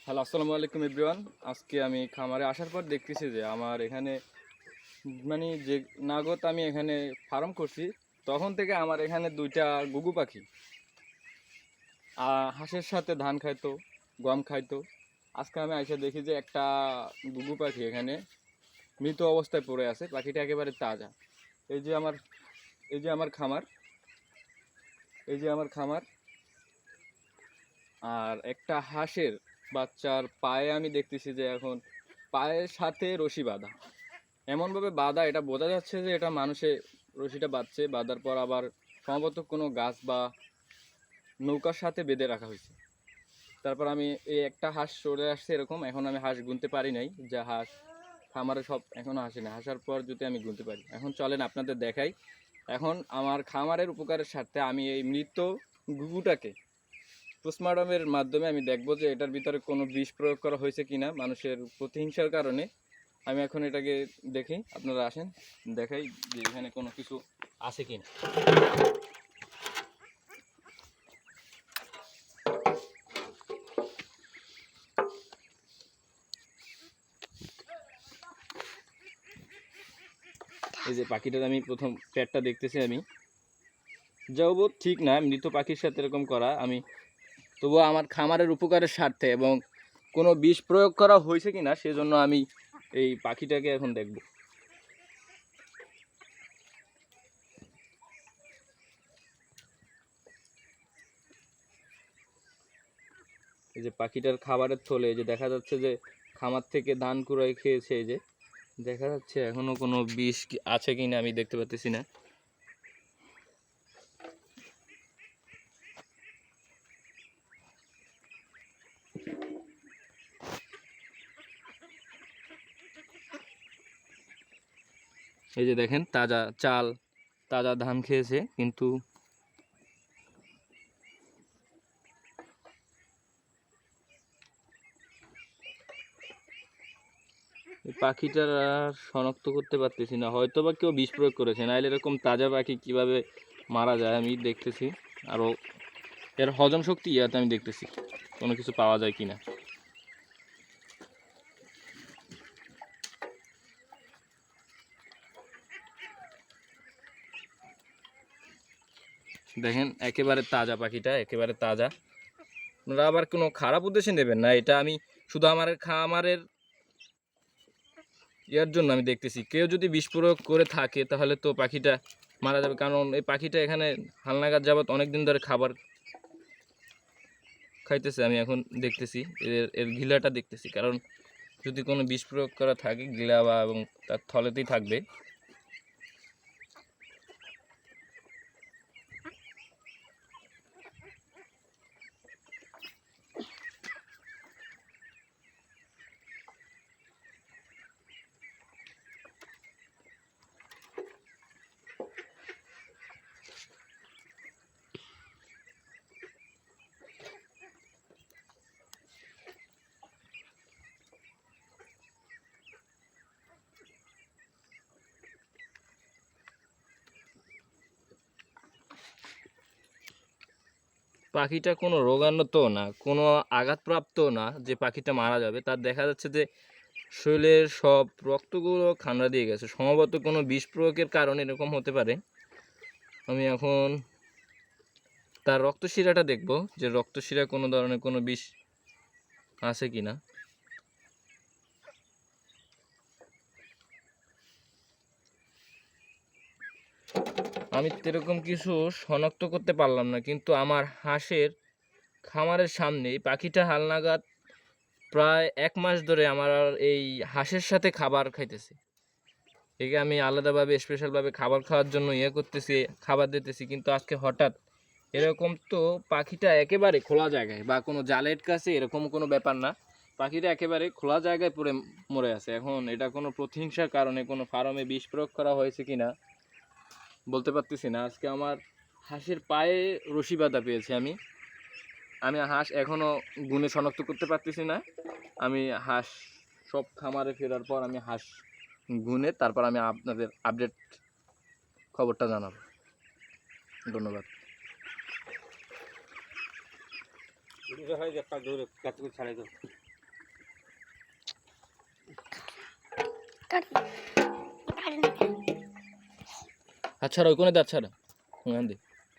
Hello, আসসালামু আলাইকুম everyone. আজকে আমি খামারে আসার পর দেখতেছি যে আমার এখানে মানে যে নাগত আমি এখানে ফার্ম করছি, তখন থেকে আমার এখানে দুইটা গুগু পাখি হাঁসের সাথে ধান খাইতো, গম খাইতো। আজকে আমি এসে দেখি যে একটা গুগু পাখি এখানে মৃত অবস্থায় পড়ে আছে। পাখিটা একেবারে তাজা। এই যে আমার এই যে আমার খামার এই যে আমার খামার আর একটা হাঁসের বাচ্চার পায়ে আমি দেখতেছি যে এখন পায়ের সাথে রশি বাঁধা, এমনভাবে বাঁধা এটা বোঝা যাচ্ছে যে এটা মানুষে রশিটা বাঁধছে, বাঁধার পর আবার সম্ভবত কোনো গাছ বা নৌকার সাথে বেঁধে রাখা হয়েছে। তারপর আমি এই একটা হাঁস চলে আসছে এরকম। এখন আমি হাঁস গুনতে পারি নাই, যা হাঁস খামারে সব এখনও আসে না, আসার পর যদি আমি গুনতে পারি। এখন চলেন আপনাদের দেখাই। এখন আমার খামারের উপকারের স্বার্থে আমি এই মৃত ঘুঘুটাকে পোস্টমর্টমের মাধ্যমে আমি দেখবো যে এটার ভিতরে কোনো বিষ প্রয়োগ করা হয়েছে কিনা মানুষের প্রতিহিংসার কারণে। আমি এখন এটাকে দেখি, আপনারা আসেন দেখাই যে এখানে কোনো কিছু আছে কিনা। এই যে পাখিটার আমি প্রথম পেটটা দেখতেছি, আমি যাবো ঠিক না মৃত পাখির সাথে এরকম করা। আমি তবুও আমার খামারের উপকারের স্বার্থে এবং কোনো বিষ প্রয়োগ করা হয়েছে কিনা সেজন্য আমি এই পাখিটাকে এখন দেখব। এই যে পাখিটার খাবারের থলে, এই যে দেখা যাচ্ছে যে খামার থেকে ধান কুড়াই খেয়েছে। এই যে দেখা যাচ্ছে এখনো কোনো বিষ আছে কিনা আমি দেখতে পাচ্ছি না। এই যে দেখেন তাজা চাল, তাজা ধান খেয়েছে, কিন্তু এই পাখিটার আর শনাক্ত করতে পারতেছি না। হয়তো বা কেউ বিষ প্রয়োগ করেছে, নাহলে এরকম তাজা পাখি কিভাবে মারা যায় আমি দেখতেছি। আরও এর হজম শক্তি ইয়াতে আমি দেখতেছি কোনো কিছু পাওয়া যায় কিনা। দেখেন একেবারে তাজা পাখিটা, একেবারে তাজা। আপনারা আবার কোনো খারাপ উদ্দেশ্যে নেবেন না, এটা আমি শুধু আমার খামারের ইয়ার জন্য আমি দেখতেছি। কেউ যদি বিষ প্রয়োগ করে থাকে তাহলে তো পাখিটা মারা যাবে, কারণ এই পাখিটা এখানে হালনাগাদ যাবত অনেক দিন ধরে খাবার খাইতেছে। আমি এখন দেখতেছি এর গিলাটা দেখতেছি, কারণ যদি কোনো বিষ প্রয়োগ করা থাকে গিলা বা এবং তার থলেতেই থাকবে। পাখিটা কোনো রোগান্বিত না, কোনো আঘাতপ্রাপ্ত না যে পাখিটা মারা যাবে। তার দেখা যাচ্ছে যে শরীরের সব রক্তগুলো খান্ডা দিয়ে গেছে, সম্ভবত কোনো বিষ প্রয়োগের কারণে এরকম হতে পারে। আমি এখন তার রক্তশিরাটা দেখব যে রক্তশিরা কোনো ধরনের কোনো বিষ আছে কি না। আমি এরকম কিছু শনাক্ত করতে পারলাম না, কিন্তু আমার হাঁসের খামারের সামনে পাখিটা হালনাগাদ প্রায় 1 মাস ধরে আমার এই হাঁসের সাথে খাবার খাইতেছে। একে আমি আলাদাভাবে স্পেশালভাবে খাবার খাওয়ার জন্য করতেছি, খাবার দিতেছি, কিন্তু আজকে হঠাৎ এরকম। তো পাখিটা একেবারে খোলা জায়গায় বা কোনো জালের কাছে এরকম কোনো ব্যাপার না, পাখিটা একেবারে খোলা জায়গায় পড়ে মরে আছে। এখন এটা কোনো প্রতিহিংসার কারণে কোনো ফার্মে বিষ প্রয়োগ করা হয়েছে কিনা বলতে পারতেছি না। আজকে আমার হাঁসের পায়ে রশি বাঁধা পেয়েছি। আমি আমি হাঁস এখনও গুণে শনাক্ত করতে পারতেছি না। আমি হাঁস সব খামারে ফেরার পর আমি হাঁস গুনে তারপর আমি আপনাদের আপডেট খবরটা জানাবো। ধন্যবাদ। আচ্ছা ওই কোনে দে আচ্ছা ওখান দে